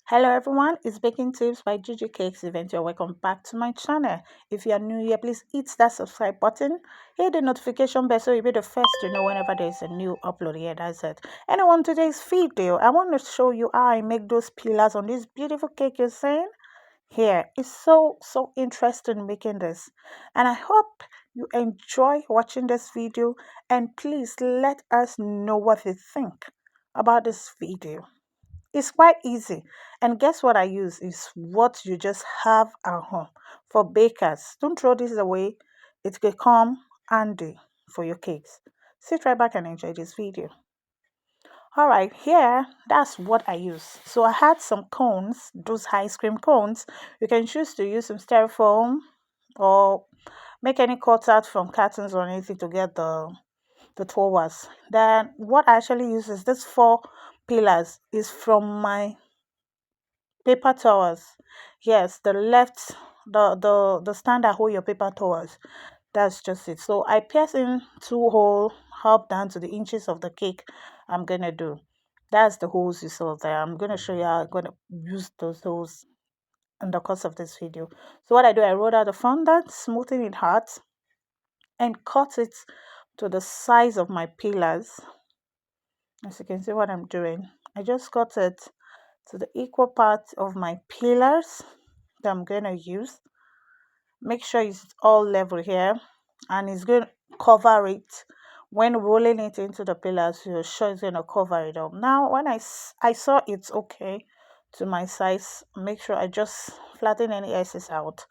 Hello everyone, it's Baking Tips by Gigi Cakes Event. You're welcome back to my channel. If you are new here, please hit that subscribe button, hit the notification bell so you'll be the first to know whenever there's a new upload. Yeah, that's it. And on today's video, I want to show you how I make those pillars on this beautiful cake you're seeing here. It's so interesting making this, and I hope you enjoy watching this video, and please let us know what you think about this video. It's quite easy. And guess what I use is what you just have at home for bakers. Don't throw this away. It will come handy for your cakes. Sit right back and enjoy this video. All right, here, that's what I use. So I had some cones, those ice cream cones. You can choose to use some styrofoam or make any cutout from cartons or anything to get the towers. Then what I actually use is this four pillars is from my paper towels. Yes, the left, the stand that hold your paper towels. That's just it. So I pierce in two hole up down to the inches of the cake I'm gonna do. That's the holes you saw there. I'm gonna show you how I'm gonna use those holes in the course of this video. So what I do, I roll out the fondant, smoothing it hard, and cut it to the size of my pillars. As you can see what I'm doing, I just cut it to the equal part of my pillars that I'm going to use. Make sure it's all level here, and it's going to cover it when rolling it into the pillars. You're sure it's going to cover it up. Now when I saw it's okay to my size, make sure I just flatten any excess out,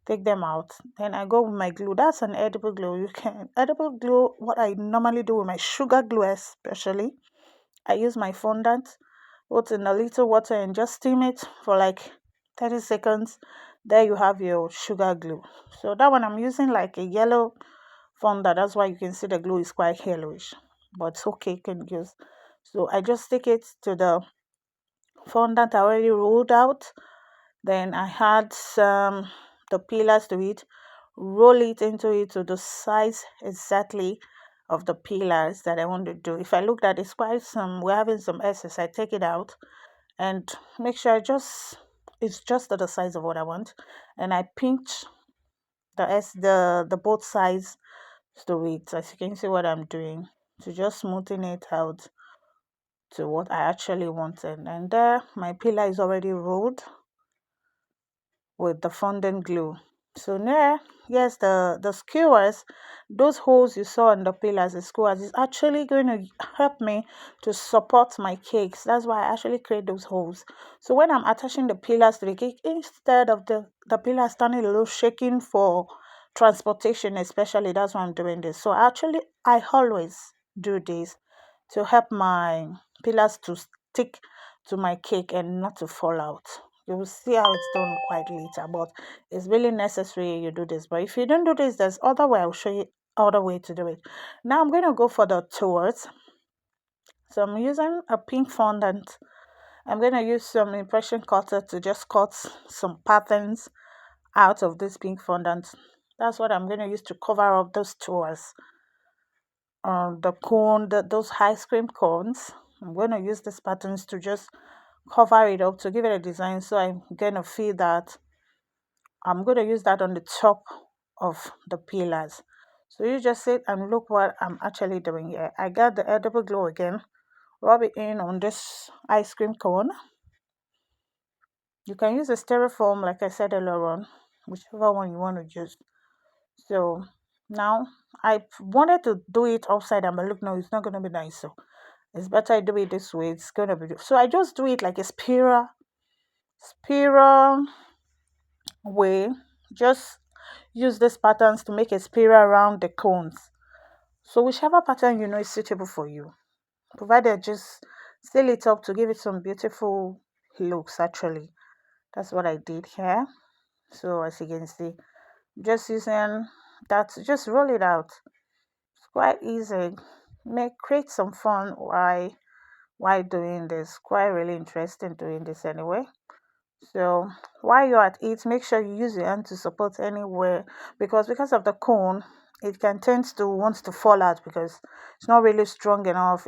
take them out. Then I go with my glue. That's an edible glue. You can edible glue. What I normally do with my sugar glue especially, I use my fondant, put in a little water and just steam it for like 30 seconds. There you have your sugar glue. So that one I'm using like a yellow fondant. That's why you can see the glue is quite yellowish. But it's okay, you can use. So I just stick it to the fondant I already rolled out. Then I add some the pillars to it, roll it into it to the size exactly of the pillars that I want to do. If I look at it's quite some, we're having some excess, I take it out and make sure it's just to the size of what I want, and I pinch the both sides to it. As you can see what I'm doing, to just smoothing it out to what I actually wanted. And there my pillar is already rolled with the fondant glue. So now, yes, the skewers, those holes you saw in the pillars, the skewers is actually going to help me to support my cakes. That's why I actually create those holes. So when I'm attaching the pillars to the cake, instead of the pillars standing a little shaking for transportation, especially, that's why I'm doing this. So actually, I always do this to help my pillars to stick to my cake and not to fall out. You will see how it's done quite later, but it's really necessary you do this. But if you don't do this, there's other way. I'll show you other way to do it. Now I'm going to go for the towards. So I'm using a pink fondant. I'm going to use some impression cutter to just cut some patterns out of this pink fondant. That's what I'm going to use to cover up those towards. The cone, those ice cream cones. I'm going to use these patterns to just cover it up to give it a design. So I'm going to feel that I'm going to use that on the top of the pillars. So you just sit and look what I'm actually doing here. I got the edible glue again, rub it in on this ice cream cone. You can use a styrofoam like I said earlier on, whichever one you want to use. So now I wanted to do it upside down, but look, no, it's not going to be nice. So it's better I do it this way. It's going to be, so I just do it like a spiral way. Just use these patterns to make a spiral around the cones. So whichever pattern you know is suitable for you, provided just seal it up to give it some beautiful looks. Actually, that's what I did here. So as you can see, just using that, just roll it out. It's quite easy. Make create some fun while doing this. Quite really interesting doing this anyway. So while you're at it, make sure you use your hand to support anywhere, because of the cone, it can tend to want to fall out because it's not really strong enough.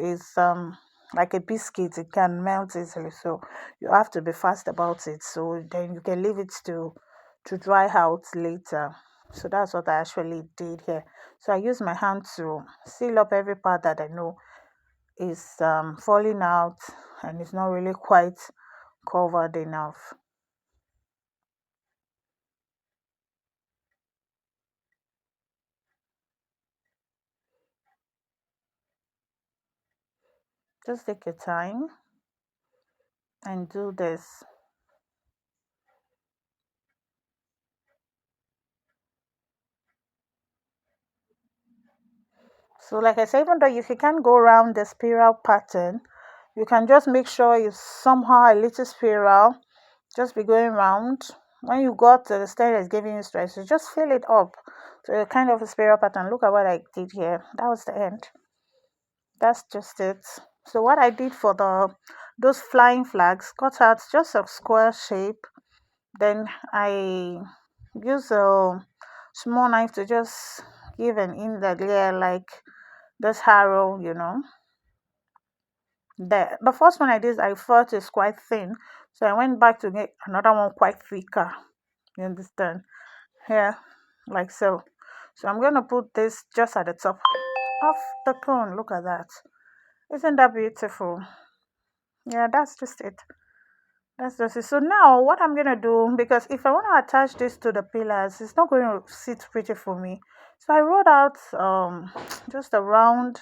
like a biscuit, it can melt easily. So you have to be fast about it. So then you can leave it to dry out later. So that's what I actually did here. So I use my hand to seal up every part that I know is falling out and it's not really quite covered enough. Just take your time and do this. So like I said, even though if you can't go around the spiral pattern, you can just make sure it's somehow a little spiral. Just be going round. When you got to the stage that's giving you stress, you just fill it up to a kind of a spiral pattern. Look at what I did here. That was the end. That's just it. So what I did for the those flying flags, cut out just a square shape. Then I use a small knife to just give an inlet layer like this arrow, The first one I did, I felt is quite thin, so I went back to get another one quite thicker. You understand? Yeah, like so. So I'm gonna put this just at the top of the cone. Look at that. Isn't that beautiful? Yeah, that's just it. That's just it. So now what I'm gonna do, because if I want to attach this to the pillars, it's not going to sit pretty for me. So I wrote out just a round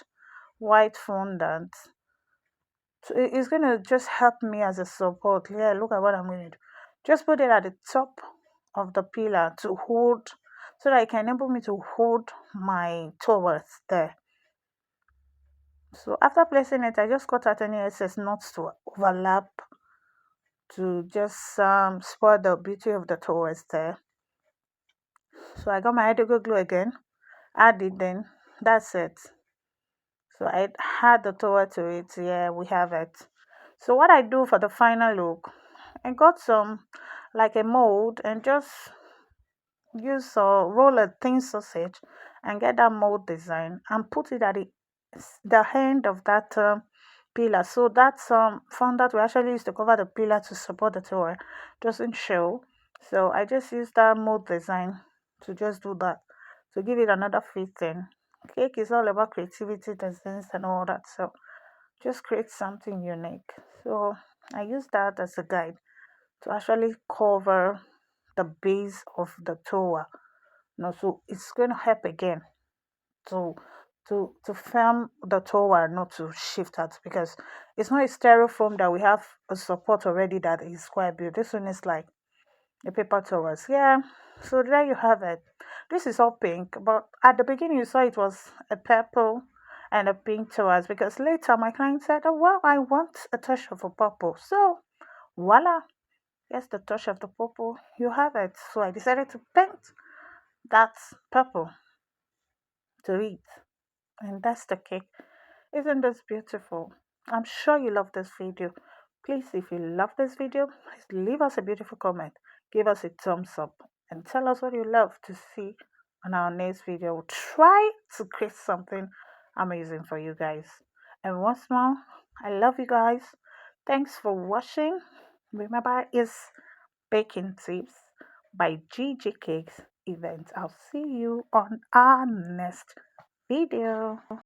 white fondant. So it's gonna just help me as a support. Yeah, look at what I'm gonna do. Just put it at the top of the pillar to hold, so that it can enable me to hold my towels there. So after placing it, I just cut out any excess knots to overlap to just spoil the beauty of the towels there. So I got my Edigo glue again, add it then. That's it. So I add the towel to it. Yeah, we have it. So what I do for the final look, I got some like a mold and just use a roll a thin sausage and get that mold design and put it at the end of that pillar. So that's fond that we actually use to cover the pillar to support the tower doesn't show. So I just use that mold design to just do that to give it another fitting. Cake is all about creativity, designs, and all that. So just create something unique. So I use that as a guide to actually cover the base of the tower. So it's going to help again to to firm the tower not to shift out, because it's not a styrofoam that we have a support already that is quite big. This one is like a paper towers. Yeah. So there you have it. This is all pink, but at the beginning you saw it was a purple and a pink towers, because later my client said, "Oh well, I want a touch of a purple." So voila, yes, the touch of the purple. You have it. So I decided to paint that purple to it. And that's the cake. Isn't this beautiful? I'm sure you love this video. Please, if you love this video, please leave us a beautiful comment. Give us a thumbs up and tell us what you love to see on our next video. We'll try to create something amazing for you guys. And once more, I love you guys. Thanks for watching. Remember, it's Baking Tips by GG Cakes event. I'll see you on our next video.